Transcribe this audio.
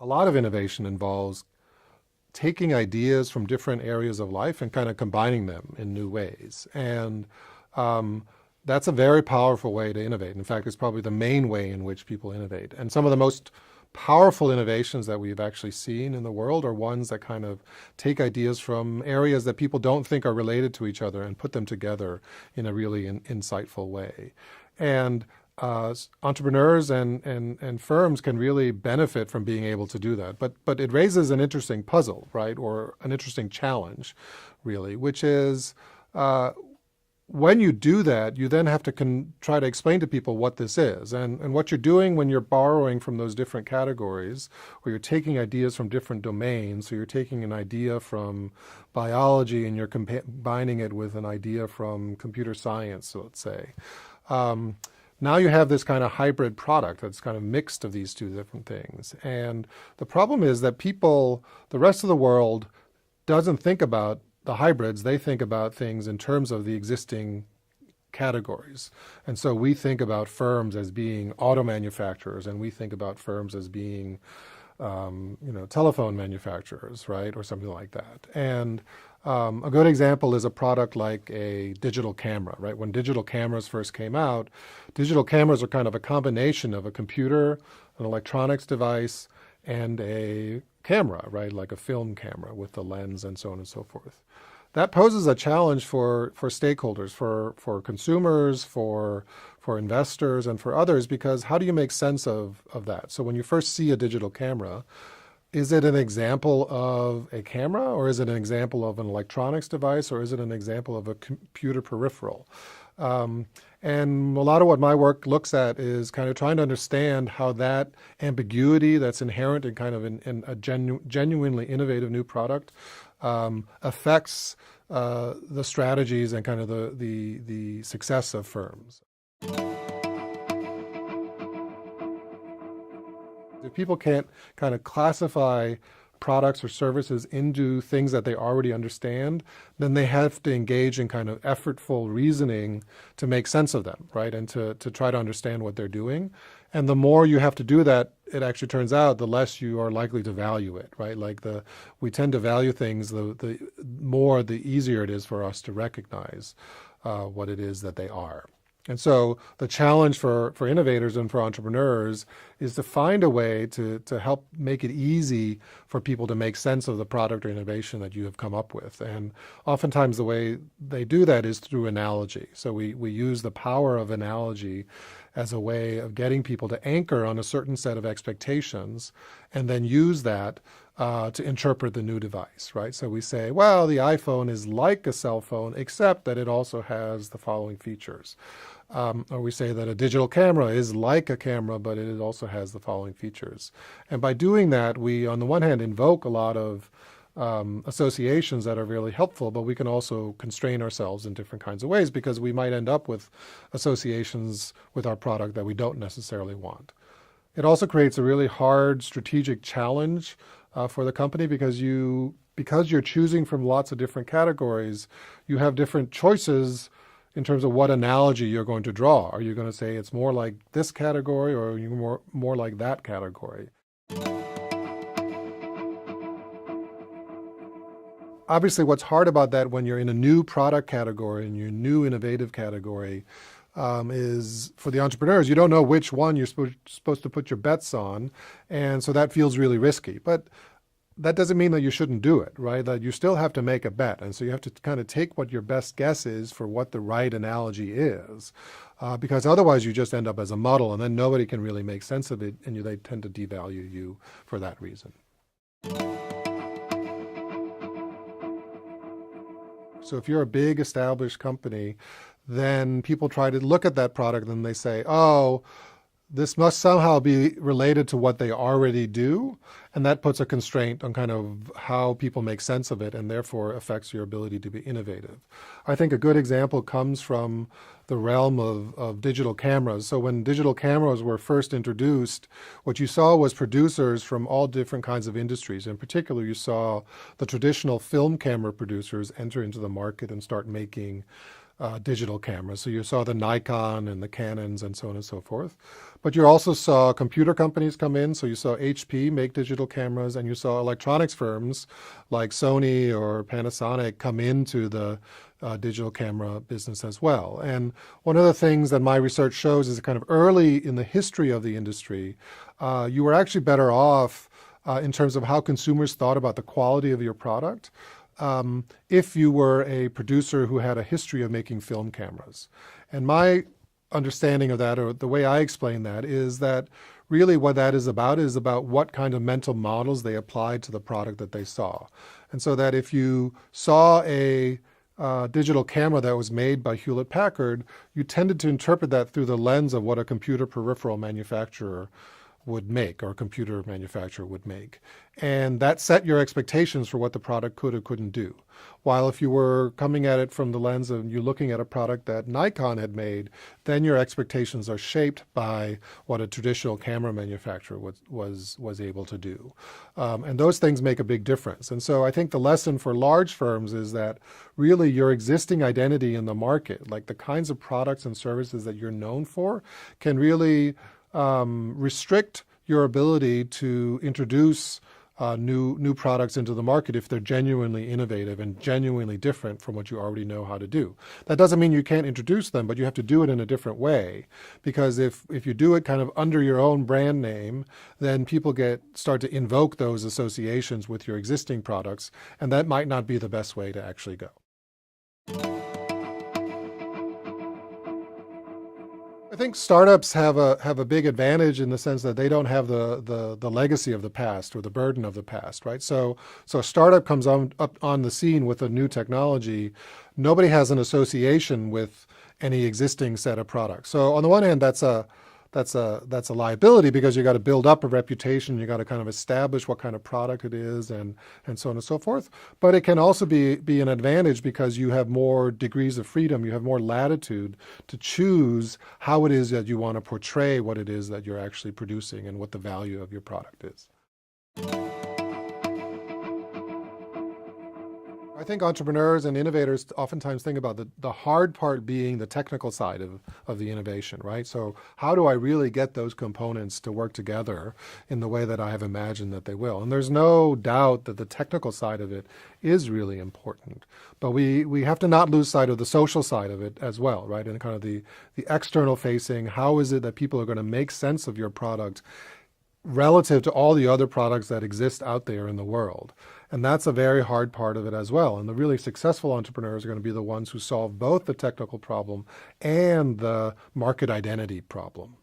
A lot of innovation involves taking ideas from different areas of life and kind of combining them in new ways. And that's a very powerful way to innovate. In fact, it's probably the main way in which people innovate. And some of the most powerful innovations that we've actually seen in the world are ones that kind of take ideas from areas that people don't think are related to each other and put them together in a really insightful way. And entrepreneurs and firms can really benefit from being able to do that. But it raises an interesting puzzle, right? Or an interesting challenge, really, which is when you do that, you then have to try to explain to people what this is. And what you're doing when you're borrowing from those different categories, or you're taking ideas from different domains, so you're taking an idea from biology and you're combining it with an idea from computer science, so let's say. Now you have this kind of hybrid product that's kind of mixed of these two different things. And the problem is that people, the rest of the world, doesn't think about the hybrids. They think about things in terms of the existing categories. And so we think about firms as being auto manufacturers, and we think about firms as being telephone manufacturers, right, or something like that. And a good example is a product like a digital camera, right? When digital cameras first came out, digital cameras are kind of a combination of a computer, an electronics device, and a camera, right, like a film camera with the lens and so on and so forth. That poses a challenge for stakeholders, for consumers, for investors, and for others, because how do you make sense of that? So when you first see a digital camera, is it an example of a camera, or is it an example of an electronics device, or is it an example of a computer peripheral? And a lot of what my work looks at is kind of trying to understand how that ambiguity that's inherent in kind of in a genuinely innovative new product affects the strategies and kind of the success of firms. If people can't kind of classify products or services into things that they already understand, then they have to engage in kind of effortful reasoning to make sense of them, right? And to try to understand what they're doing. And the more you have to do that, it actually turns out the less you are likely to value it, right? Like we tend to value things, the easier it is for us to recognize what it is that they are. And so the challenge for innovators and for entrepreneurs is to find a way to help make it easy for people to make sense of the product or innovation that you have come up with. And oftentimes the way they do that is through analogy. So we use the power of analogy as a way of getting people to anchor on a certain set of expectations and then use that to interpret the new device, right? So we say, well, the iPhone is like a cell phone, except that it also has the following features. Or we say that a digital camera is like a camera, but it also has the following features. And by doing that, we, on the one hand, invoke a lot of associations that are really helpful, but we can also constrain ourselves in different kinds of ways because we might end up with associations with our product that we don't necessarily want. It also creates a really hard strategic challenge for the company because you're choosing from lots of different categories, you have different choices in terms of what analogy you're going to draw. Are you going to say it's more like this category, or are you more like that category? Obviously, what's hard about that when you're in a new product category and your new innovative category is for the entrepreneurs, you don't know which one you're supposed to put your bets on. And so that feels really risky. But that doesn't mean that you shouldn't do it, right? That you still have to make a bet. And so you have to kind of take what your best guess is for what the right analogy is, because otherwise you just end up as a muddle and then nobody can really make sense of it and they tend to devalue you for that reason. So if you're a big established company, then people try to look at that product and they say, oh, this must somehow be related to what they already do. And that puts a constraint on kind of how people make sense of it and therefore affects your ability to be innovative. I think a good example comes from the realm of digital cameras. So when digital cameras were first introduced, what you saw was producers from all different kinds of industries. In particular, you saw the traditional film camera producers enter into the market and start making digital cameras. So you saw the Nikon and the Canons and so on and so forth. But you also saw computer companies come in. So you saw HP make digital cameras, and you saw electronics firms like Sony or Panasonic come into the digital camera business as well. And one of the things that my research shows is kind of early in the history of the industry, you were actually better off in terms of how consumers thought about the quality of your product if you were a producer who had a history of making film cameras. And my understanding of that, or the way I explain that, is that really what that is about what kind of mental models they applied to the product that they saw. And so that if you saw a digital camera that was made by Hewlett-Packard, you tended to interpret that through the lens of what a computer peripheral manufacturer would make, or a computer manufacturer would make. And that set your expectations for what the product could or couldn't do. While if you were coming at it from the lens of you looking at a product that Nikon had made, then your expectations are shaped by what a traditional camera manufacturer was able to do. And those things make a big difference. And so I think the lesson for large firms is that really your existing identity in the market, like the kinds of products and services that you're known for, can really restrict your ability to introduce new products into the market if they're genuinely innovative and genuinely different from what you already know how to do. That doesn't mean you can't introduce them, but you have to do it in a different way. Because if you do it kind of under your own brand name, then people start to invoke those associations with your existing products, and that might not be the best way to actually go. I think startups have a big advantage in the sense that they don't have the legacy of the past or the burden of the past, right? So a startup comes up on the scene with a new technology. Nobody has an association with any existing set of products. So on the one hand, that's a liability because you got to build up a reputation. You got to kind of establish what kind of product it is and so on and so forth. But it can also be an advantage because you have more degrees of freedom. You have more latitude to choose how it is that you want to portray what it is that you're actually producing and what the value of your product is. I think entrepreneurs and innovators oftentimes think about the hard part being the technical side of the innovation, right? So how do I really get those components to work together in the way that I have imagined that they will? And there's no doubt that the technical side of it is really important. But we have to not lose sight of the social side of it as well, right? And kind of the external facing, how is it that people are going to make sense of your product relative to all the other products that exist out there in the world. And that's a very hard part of it as well. And the really successful entrepreneurs are going to be the ones who solve both the technical problem and the market identity problem.